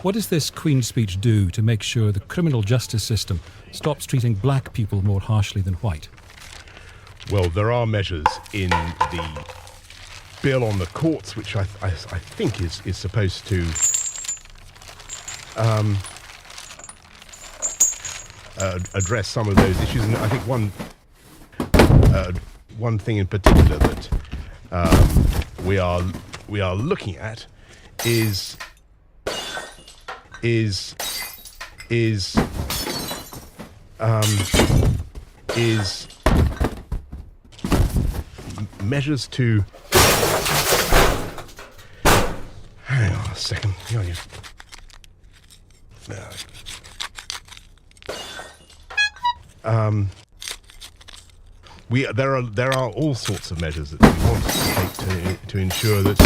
What does this Queen's speech do to make sure the criminal justice system stops treating black people more harshly than white? Well, there are measures in the bill on the courts, which I think is supposed to address some of those issues. And I think one thing in particular that we are looking at is measures to. Hang on a second. There are all sorts of measures that we want to take to ensure that